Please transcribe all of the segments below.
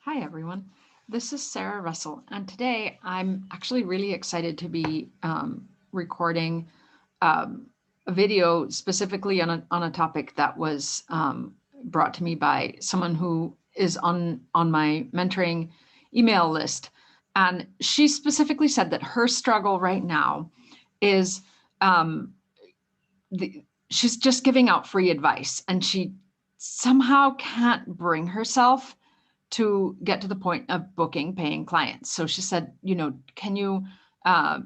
Hi, everyone. This is Sarah Russell, and today I'm actually really excited to be recording a video specifically on a topic that was brought to me by someone who is on my mentoring email list. And she specifically said that her struggle right now is um, she's just giving out free advice, and she somehow can't bring herself to get to the point of booking paying clients. So she said, can you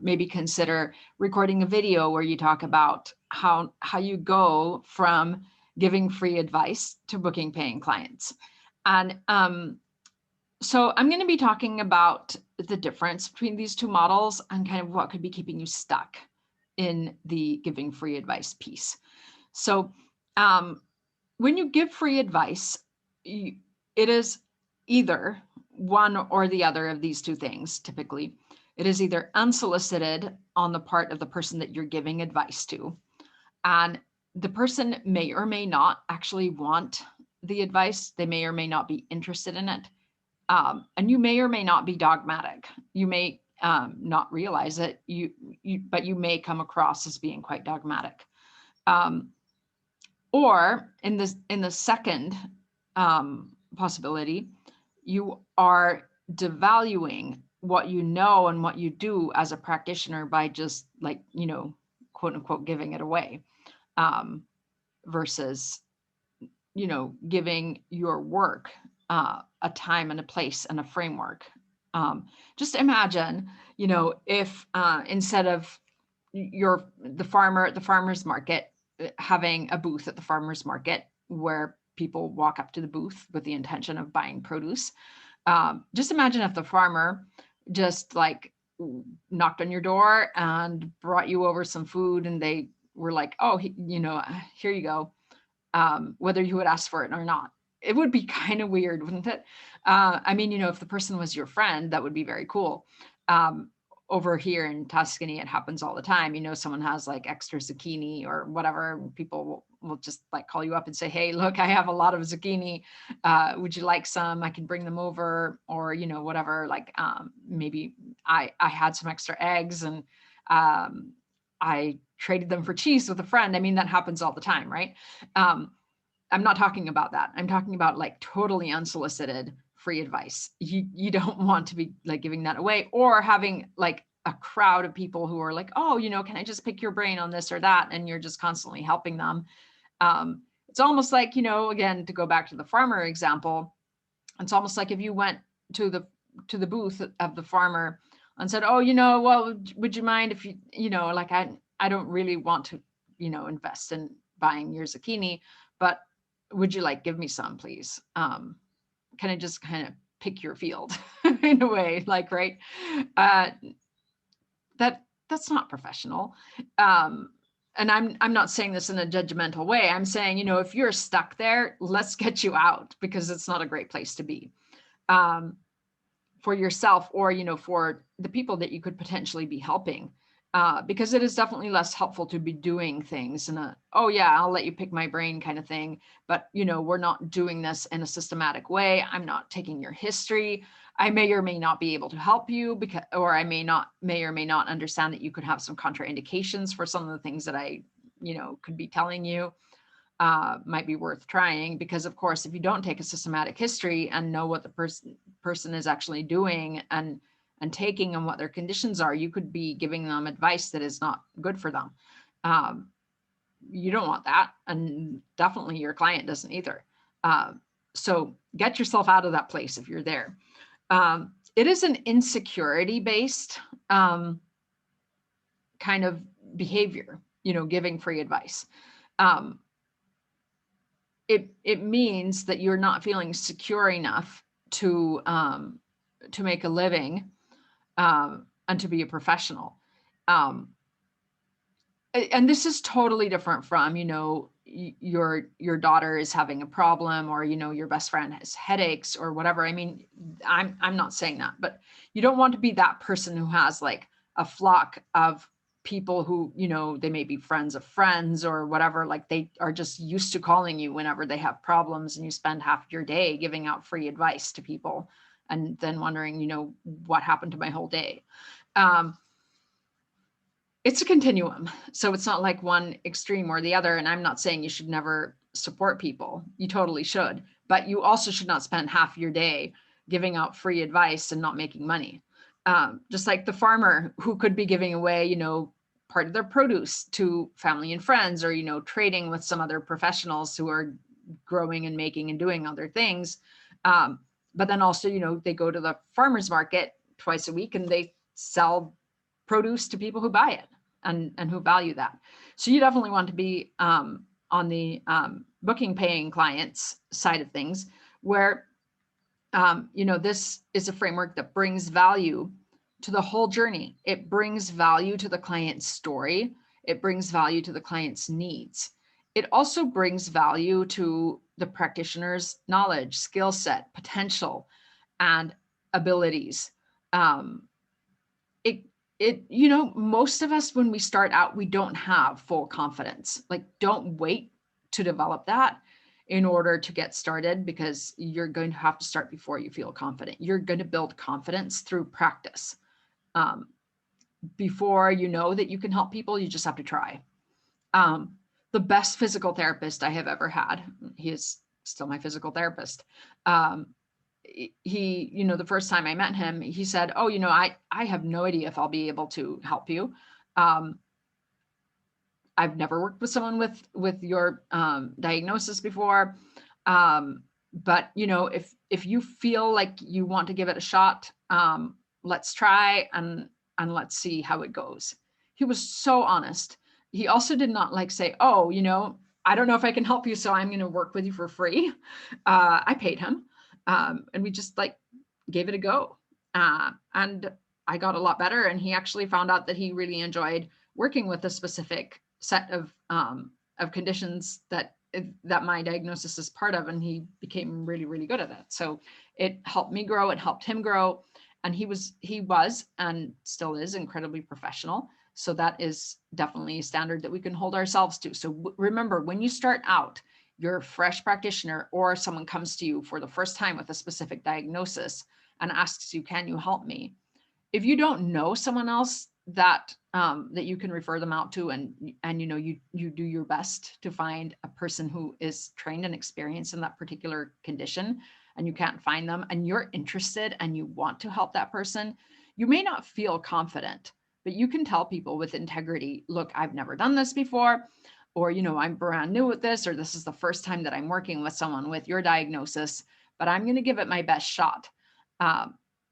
maybe consider recording a video where you talk about how you go from giving free advice to booking paying clients. And so I'm going to be talking about the difference between these two models and kind of what could be keeping you stuck in the giving free advice piece. So when you give free advice, it is either one or the other of these two things. Typically, it is either unsolicited on the part of the person that you're giving advice to, and the person may or may not actually want the advice. They may or may not be interested in it. And you may or may not be dogmatic. You may not realize it, but you may come across as being quite dogmatic. Or in the second possibility, you are devaluing what you know and what you do as a practitioner by just quote unquote, giving it away, versus, giving your work a time and a place and a framework. Just imagine, if instead of the farmer at the farmer's market having a booth at the farmer's market where people walk up to the booth with the intention of buying produce. Just imagine if the farmer just knocked on your door and brought you over some food, and they were like, oh, here you go, whether you would ask for it or not. It would be kind of weird, wouldn't it? I mean, if the person was your friend, that would be very cool. Over here in Tuscany, it happens all the time. Someone has like extra zucchini or whatever. People will just call you up and say, hey, look, I have a lot of zucchini. Would you like some? I can bring them over, or, whatever. Maybe I had some extra eggs and I traded them for cheese with a friend. I mean, that happens all the time, right? I'm not talking about that. I'm talking about totally unsolicited free advice. You don't want to be giving that away, or having a crowd of people who are like, oh, can I just pick your brain on this or that? And you're just constantly helping them. It's almost like, again, to go back to the farmer example, it's almost like if you went to the booth of the farmer and said, oh, well, would you mind if I don't really want to, invest in buying your zucchini, but would you give me some, please? Can I just kind of pick your field in a way, right? That's not professional. And I'm not saying this in a judgmental way. I'm saying, if you're stuck there, let's get you out, because it's not a great place to be, for yourself, or, for the people that you could potentially be helping. Because it is definitely less helpful to be doing things in a, oh yeah, I'll let you pick my brain kind of thing. But, we're not doing this in a systematic way. I'm not taking your history. I may or may not be able to help you, because, or I may or may not understand that you could have some contraindications for some of the things that I, could be telling you. Might be worth trying, because of course, if you don't take a systematic history and know what the person is actually doing and taking and what their conditions are, you could be giving them advice that is not good for them. You don't want that, and definitely your client doesn't either. So get yourself out of that place if you're there. It is an insecurity based kind of behavior, giving free advice. It means that you're not feeling secure enough to make a living, and to be a professional. And this is totally different from, your daughter is having a problem, or, your best friend has headaches or whatever. I mean, I'm not saying that, but you don't want to be that person who has a flock of people who, they may be friends of friends or whatever, they are just used to calling you whenever they have problems, and you spend half your day giving out free advice to people. and then wondering, what happened to my whole day. Um, it's a continuum. So it's not like one extreme or the other. And I'm not saying you should never support people. You totally should. But you also should not spend half your day giving out free advice and not making money. Just like the farmer who could be giving away, part of their produce to family and friends, or, trading with some other professionals who are growing and making and doing other things. But then also, they go to the farmer's market twice a week and they sell produce to people who buy it and who value that. So you definitely want to be on the booking paying clients side of things, where this is a framework that brings value to the whole journey. It brings value to the client's story. It brings value to the client's needs. It also brings value to the practitioner's knowledge, skill set, potential, and abilities. Most of us, when we start out, we don't have full confidence. Like, don't wait to develop that in order to get started, because you're going to have to start before you feel confident. You're going to build confidence through practice. Before you know that you can help people, you just have to try. The best physical therapist I have ever had, he is still my physical therapist. He, the first time I met him, he said, "Oh, I have no idea if I'll be able to help you. I've never worked with someone with your diagnosis before. But if you feel like you want to give it a shot, let's try and let's see how it goes." He was so honest. He also did not say, "Oh, I don't know if I can help you, so I'm going to work with you for free." I paid him. And we just gave it a go. And I got a lot better. And he actually found out that he really enjoyed working with a specific set of conditions that my diagnosis is part of. And he became really, really good at it. So it helped me grow. It helped him grow. And he was and still is incredibly professional. So that is definitely a standard that we can hold ourselves to. So remember, when you start out, you're a fresh practitioner, or someone comes to you for the first time with a specific diagnosis and asks you, "Can you help me?" If you don't know someone else that you can refer them out to, and you do your best to find a person who is trained and experienced in that particular condition, and you can't find them, and you're interested and you want to help that person, you may not feel confident, but you can tell people with integrity, "Look, I've never done this before," or, "I'm brand new at this," or, "This is the first time that I'm working with someone with your diagnosis, but I'm going to give it my best shot."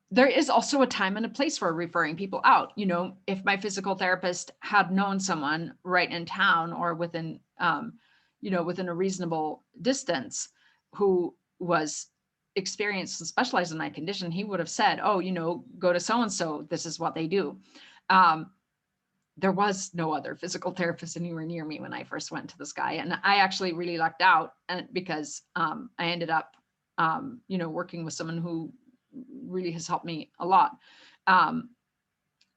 There is also a time and a place for referring people out. If my physical therapist had known someone right in town, or within a reasonable distance, who was experienced and specialized in my condition, he would have said, "Oh, go to so-and-so, this is what they do." There was no other physical therapist anywhere near me when I first went to this guy. And I actually really lucked out, because I ended up, working with someone who really has helped me a lot.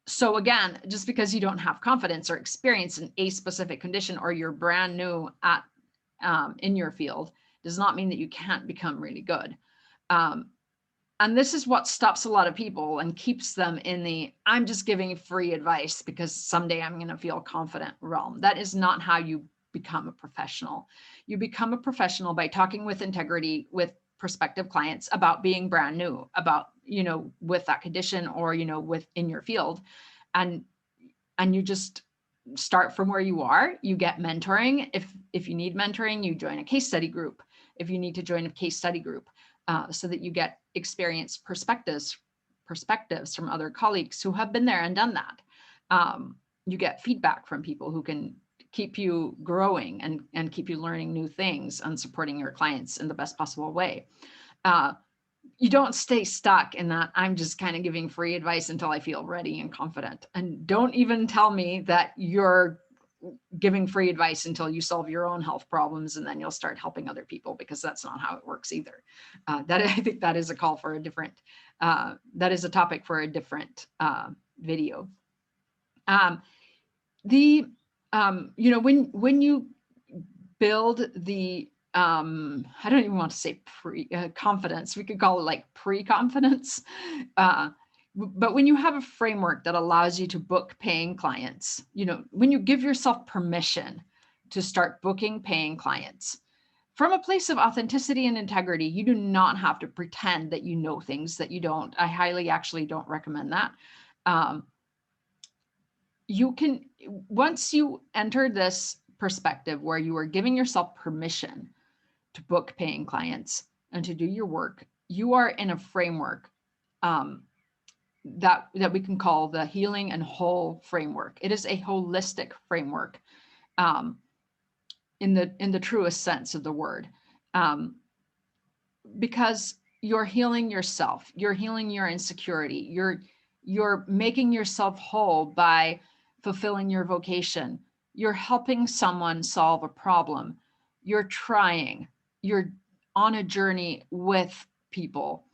So again, just because you don't have confidence or experience in a specific condition, or you're brand new at in your field, does not mean that you can't become really good. And this is what stops a lot of people and keeps them in the "I'm just giving free advice because someday I'm going to feel confident" realm. That is not how you become a professional. You become a professional by talking with integrity with prospective clients about being brand new, about, with that condition, or, within your field. And you just start from where you are. You get mentoring. If you need mentoring, you join a case study group. If you need to join a case study group, so that you get experienced perspectives from other colleagues who have been there and done that. You get feedback from people who can keep you growing and keep you learning new things and supporting your clients in the best possible way. You don't stay stuck in that "I'm just kind of giving free advice until I feel ready and confident." And don't even tell me that you're giving free advice until you solve your own health problems and then you'll start helping other people, because that's not how it works either. I think that is a call for a different, that is a topic for a different video. When you build the I don't even want to say confidence. We could call it like pre-confidence. Uh, but when you have a framework that allows you to book paying clients, when you give yourself permission to start booking paying clients from a place of authenticity and integrity, you do not have to pretend that you know things that you don't. I highly actually don't recommend that. Um, you can, once you enter this perspective where you are giving yourself permission to book paying clients and to do your work, you are in a framework um, that we can call the healing and whole framework. It is a holistic framework um, in the truest sense of the word, um, because you're healing yourself, you're healing your insecurity, you're making yourself whole by fulfilling your vocation, you're helping someone solve a problem, you're trying, you're on a journey with people,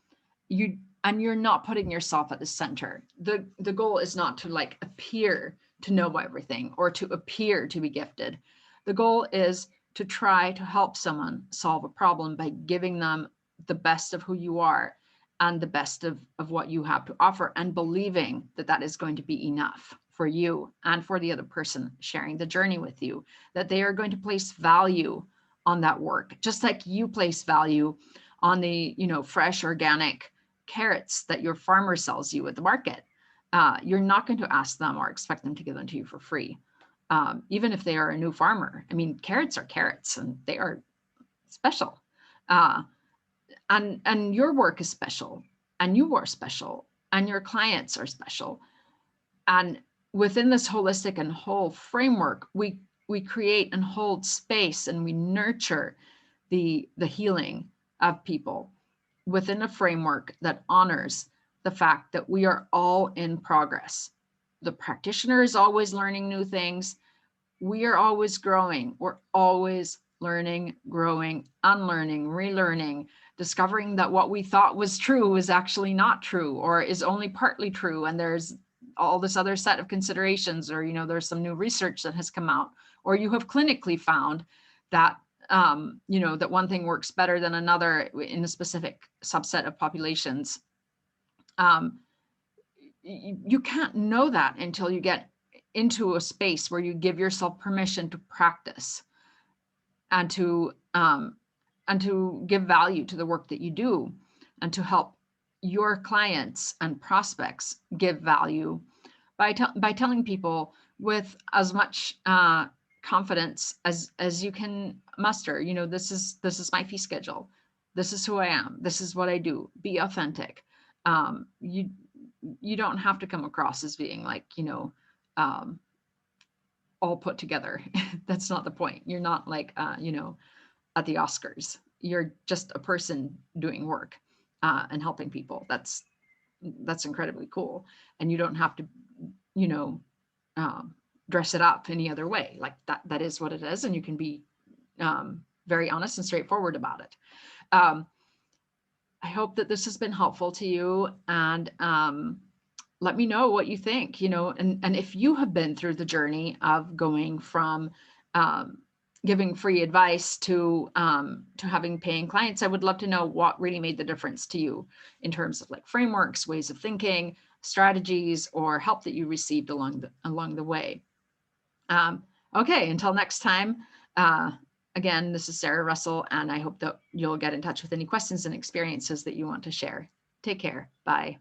and you're not putting yourself at the center. The goal is not to like appear to know everything or to appear to be gifted. The goal is to try to help someone solve a problem by giving them the best of who you are and the best of what you have to offer, and believing that that is going to be enough for you and for the other person sharing the journey with you, that they are going to place value on that work, just like you place value on the fresh organic carrots that your farmer sells you at the market. You're not going to ask them or expect them to give them to you for free, even if they are a new farmer. I mean, carrots are carrots, and they are special. Uh, and your work is special, and you are special, and your clients are special. And within this holistic and whole framework, we create and hold space, and we nurture the healing of people within a framework that honors the fact that we are all in progress. The practitioner is always learning new things. We are always growing. We're always learning, growing, unlearning, relearning, discovering that what we thought was true is actually not true, or is only partly true. And there's all this other set of considerations, or, there's some new research that has come out, or you have clinically found that that one thing works better than another in a specific subset of populations. Um, you can't know that until you get into a space where you give yourself permission to practice and to give value to the work that you do, and to help your clients and prospects give value by telling people with as much confidence as you can muster. This is my fee schedule. This is who I am. This is what I do. Be authentic. You don't have to come across as being like um, all put together. That's not the point. You're not like at the Oscars. You're just a person doing work and helping people. That's incredibly cool. And you don't have to dress it up any other way. Like that is what it is, and you can be very honest and straightforward about it. I hope that this has been helpful to you, and let me know what you think, and if you have been through the journey of going from giving free advice to having paying clients. I would love to know what really made the difference to you in terms of like frameworks, ways of thinking, strategies, or help that you received along the way. Okay, until next time. Again, this is Sarah Russell, and I hope that you'll get in touch with any questions and experiences that you want to share. Take care. Bye.